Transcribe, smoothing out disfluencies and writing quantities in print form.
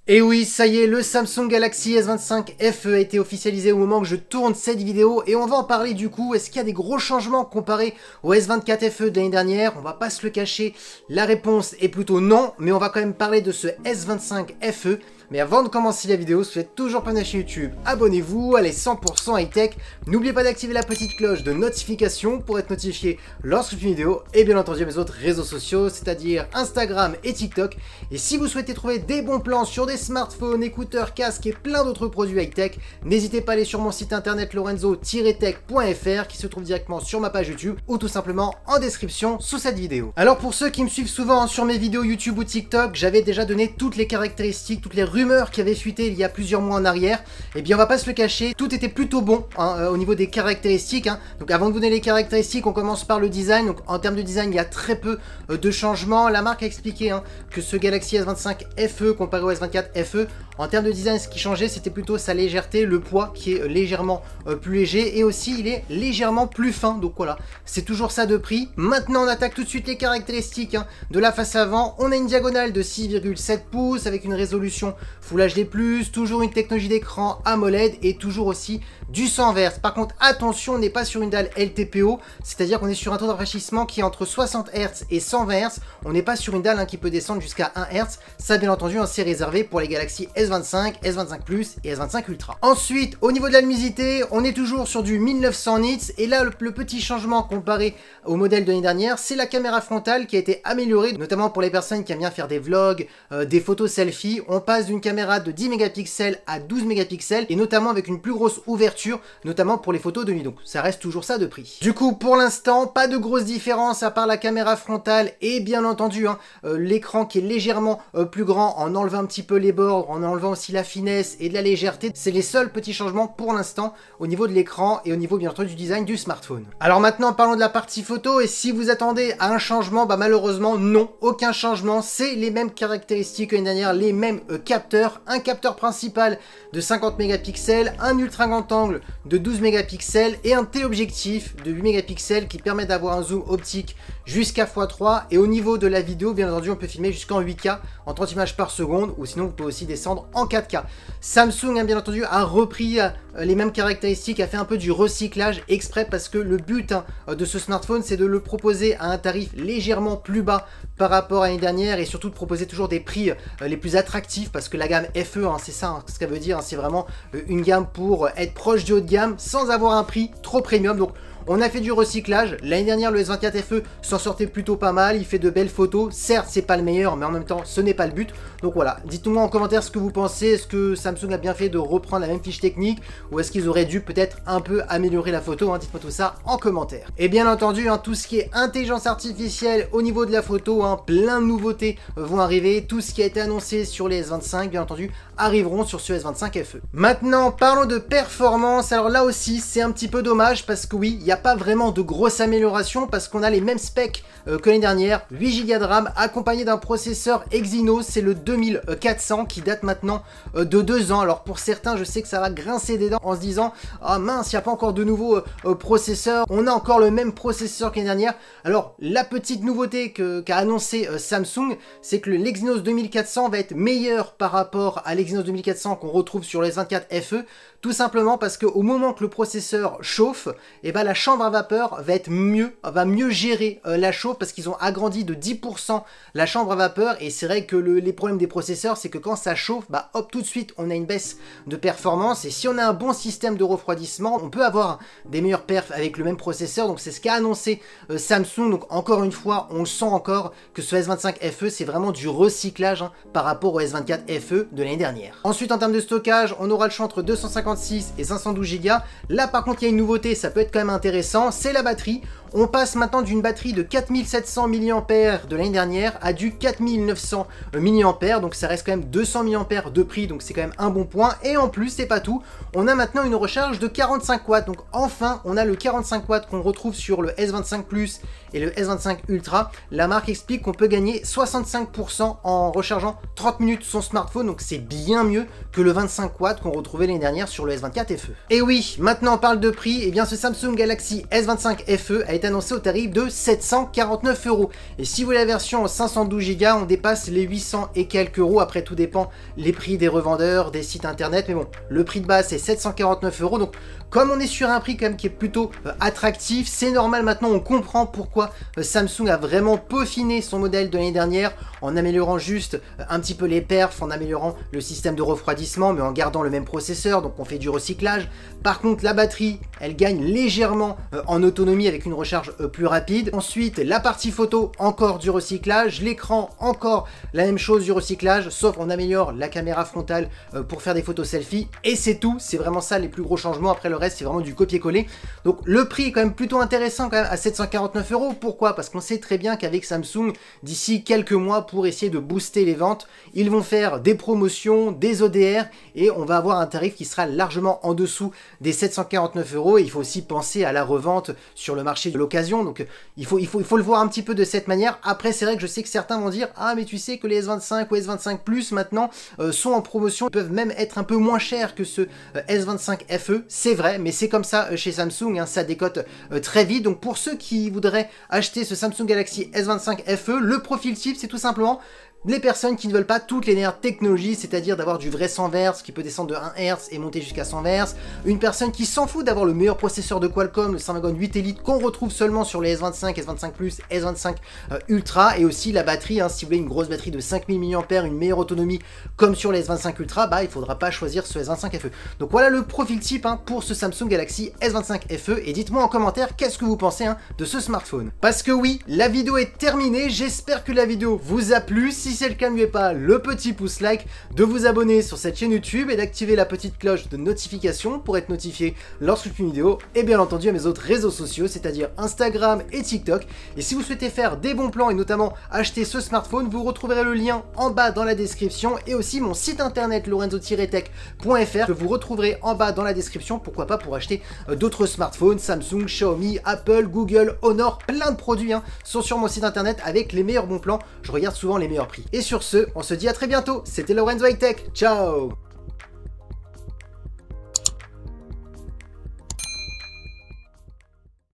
Et oui, ça y est, le Samsung Galaxy S25 FE a été officialisé au moment que je tourne cette vidéo et on va en parler du coup. Est-ce qu'il y a des gros changements comparé au S24 FE de l'année dernière? On va pas se le cacher, la réponse est plutôt non, mais on va quand même parler de ce S25 FE. Mais avant de commencer la vidéo, si vous n'êtes toujours pas de la chaîne YouTube, abonnez-vous, allez 100% high-tech. N'oubliez pas d'activer la petite cloche de notification pour être notifié lorsque je fais une vidéo. Et bien entendu mes autres réseaux sociaux, c'est-à-dire Instagram et TikTok. Et si vous souhaitez trouver des bons plans sur des smartphones, écouteurs, casques et plein d'autres produits high-tech, n'hésitez pas à aller sur mon site internet lorenzo-tech.fr qui se trouve directement sur ma page YouTube ou tout simplement en description sous cette vidéo. Alors pour ceux qui me suivent souvent sur mes vidéos YouTube ou TikTok, j'avais déjà donné toutes les caractéristiques, toutes les rumeurs qui avaient fuité il y a plusieurs mois en arrière. Et bien on va pas se le cacher, tout était plutôt bon au niveau des caractéristiques. Donc avant de vous donner les caractéristiques, on commence par le design. Donc en termes de design, il y a très peu de changements. La marque a expliqué que ce Galaxy S25 FE comparé au S24 FE, en termes de design, ce qui changeait, c'était plutôt sa légèreté, le poids qui est légèrement plus léger et aussi il est légèrement plus fin. Donc voilà, c'est toujours ça de prix. Maintenant, on attaque tout de suite les caractéristiques de la face avant. On a une diagonale de 6,7 pouces avec une résolution Full HD+, toujours une technologie d'écran AMOLED et toujours aussi du 100 Hz. Par contre, attention, on n'est pas sur une dalle LTPO, c'est-à-dire qu'on est sur un taux de rafraîchissement qui est entre 60 Hz et 120 Hz. On n'est pas sur une dalle qui peut descendre jusqu'à 1 Hz. Ça, bien entendu, c'est réservé pour les Galaxy S25, S25 Plus et S25 Ultra. Ensuite, au niveau de la luminosité, on est toujours sur du 1900 nits. Et là, le petit changement comparé au modèle de l'année dernière, c'est la caméra frontale qui a été améliorée, notamment pour les personnes qui aiment bien faire des vlogs, des photos selfie. On passe d'une caméra de 10 mégapixels à 12 mégapixels et notamment avec une plus grosse ouverture, notamment pour les photos de nuit. Donc ça reste toujours ça de prix. Du coup, pour l'instant, pas de grosse différence à part la caméra frontale et bien entendu l'écran qui est légèrement plus grand en enlevant un petit peu les bords, en enlevant aussi la finesse et de la légèreté. C'est les seuls petits changements pour l'instant au niveau de l'écran et au niveau bien entendu du design du smartphone. Alors maintenant, parlons de la partie photo et si vous attendez à un changement, bah malheureusement non, aucun changement. C'est les mêmes caractéristiques que l'année dernière, les mêmes capteurs, un capteur principal de 50 mégapixels, un ultra grand angle de 12 mégapixels et un téléobjectif de 8 mégapixels qui permet d'avoir un zoom optique jusqu'à x3 et au niveau de la vidéo, bien entendu, on peut filmer jusqu'en 8K en 30 images par seconde ou sinon vous pouvez aussi descendre en 4K. Samsung, bien entendu, a repris les mêmes caractéristiques, a fait un peu du recyclage exprès parce que le but de ce smartphone, c'est de le proposer à un tarif légèrement plus bas par rapport à l'année dernière et surtout de proposer toujours des prix les plus attractifs parce que la gamme FE, c'est ça ce qu'elle veut dire, c'est vraiment une gamme pour être proche du haut de gamme sans avoir un prix trop premium. Donc on a fait du recyclage. L'année dernière, le S24 FE s'en sortait plutôt pas mal. Il fait de belles photos. Certes, c'est pas le meilleur, mais en même temps, ce n'est pas le but. Donc voilà, dites-moi en commentaire ce que vous pensez. Est-ce que Samsung a bien fait de reprendre la même fiche technique ou est-ce qu'ils auraient dû peut-être un peu améliorer la photo? Dites-moi tout ça en commentaire. Et bien entendu, tout ce qui est intelligence artificielle au niveau de la photo, plein de nouveautés vont arriver. Tout ce qui a été annoncé sur les S25, bien entendu, arriveront sur ce S25 FE. Maintenant, parlons de performance. Alors là aussi, c'est un petit peu dommage parce que oui, il y a pas vraiment de grosses améliorations parce qu'on a les mêmes specs que l'année dernière, 8 Go de RAM accompagné d'un processeur Exynos, c'est le 2400 qui date maintenant de 2 ans. Alors pour certains, je sais que ça va grincer des dents en se disant ah mince, il n'y a pas encore de nouveau processeur, on a encore le même processeur que l'année dernière. Alors la petite nouveauté qu'a annoncé Samsung, c'est que l'Exynos 2400 va être meilleur par rapport à l'Exynos 2400 qu'on retrouve sur le S24 FE, tout simplement parce qu'au moment que le processeur chauffe, et la chambre à vapeur va mieux gérer la chauffe parce qu'ils ont agrandi de 10% la chambre à vapeur et c'est vrai que les problèmes des processeurs, c'est que quand ça chauffe, hop, tout de suite on a une baisse de performance et si on a un bon système de refroidissement, on peut avoir des meilleurs perfs avec le même processeur. Donc c'est ce qu'a annoncé Samsung. Donc encore une fois, on le sent encore que ce S25 FE, c'est vraiment du recyclage par rapport au S24 FE de l'année dernière. Ensuite, en termes de stockage, on aura le choix entre 256 et 512 Go. Là par contre, il y a une nouveauté, ça peut être quand même intéressant, c'est la batterie. On passe maintenant d'une batterie de 4700 mAh de l'année dernière à du 4900 mAh, donc ça reste quand même 200 mAh de prix, donc c'est quand même un bon point. Et en plus, c'est pas tout, on a maintenant une recharge de 45 watts, donc enfin on a le 45 watts qu'on retrouve sur le S25 Plus et le S25 Ultra. La marque explique qu'on peut gagner 65% en rechargeant 30 minutes son smartphone, donc c'est bien mieux que le 25 watts qu'on retrouvait l'année dernière sur le S24 FE. Et oui, maintenant on parle de prix, et bien ce Samsung Galaxy Galaxy S25 FE a été annoncé au tarif de 749 €. Et si vous voulez la version 512 Go, on dépasse les 800 et quelques euros. Après, tout dépend les prix des revendeurs, des sites internet. Mais bon, le prix de base c'est 749 €. Donc, comme on est sur un prix quand même qui est plutôt attractif, c'est normal maintenant, on comprend pourquoi Samsung a vraiment peaufiné son modèle de l'année dernière en améliorant juste un petit peu les perfs, en améliorant le système de refroidissement, mais en gardant le même processeur, donc on fait du recyclage. Par contre, la batterie, elle gagne légèrement en autonomie avec une recharge plus rapide. Ensuite, la partie photo, encore du recyclage. L'écran, encore la même chose, du recyclage, sauf on améliore la caméra frontale pour faire des photos selfie. Et c'est tout, c'est vraiment ça les plus gros changements. Après, le reste, c'est vraiment du copier-coller. Donc, le prix est quand même plutôt intéressant quand même à 749 €. Pourquoi? Parce qu'on sait très bien qu'avec Samsung, d'ici quelques mois, pour essayer de booster les ventes, ils vont faire des promotions, des ODR, et on va avoir un tarif qui sera largement en dessous des 749 €. Et il faut aussi penser à la revente sur le marché de l'occasion. Donc, il faut le voir un petit peu de cette manière. Après, c'est vrai que je sais que certains vont dire « Ah, mais tu sais que les S25 ou S25 Plus maintenant sont en promotion, peuvent même être un peu moins chers que ce S25 FE. » C'est vrai, mais c'est comme ça chez Samsung, hein, ça décote très vite. Donc pour ceux qui voudraient acheter ce Samsung Galaxy S25 FE, le profil type, c'est tout simplement les personnes qui ne veulent pas toutes les dernières technologies, c'est-à-dire d'avoir du vrai 100 Hz qui peut descendre de 1 Hz et monter jusqu'à 100 Hz. Une personne qui s'en fout d'avoir le meilleur processeur de Qualcomm, le Snapdragon 8 Elite, qu'on retrouve seulement sur les S25, S25 Plus, S25 Ultra. Et aussi la batterie, hein, si vous voulez une grosse batterie de 5000 mAh, une meilleure autonomie comme sur les S25 Ultra, bah il ne faudra pas choisir ce S25 FE. Donc voilà le profil type hein, pour ce Samsung Galaxy S25 FE. Et dites-moi en commentaire qu'est-ce que vous pensez hein, de ce smartphone. Parce que oui, la vidéo est terminée. J'espère que la vidéo vous a plu. Si c'est le cas, n'oubliez pas le petit pouce like, de vous abonner sur cette chaîne YouTube et d'activer la petite cloche de notification pour être notifié lorsque je fais une vidéo, et bien entendu à mes autres réseaux sociaux, c'est-à-dire Instagram et TikTok. Et si vous souhaitez faire des bons plans et notamment acheter ce smartphone, vous retrouverez le lien en bas dans la description et aussi mon site internet lorenzo-tech.fr que vous retrouverez en bas dans la description, pourquoi pas pour acheter d'autres smartphones, Samsung, Xiaomi, Apple, Google, Honor, plein de produits hein, sont sur mon site internet avec les meilleurs bons plans. Je regarde souvent les meilleurs prix. Et sur ce, on se dit à très bientôt. C'était Lorenzo High Tech. Ciao!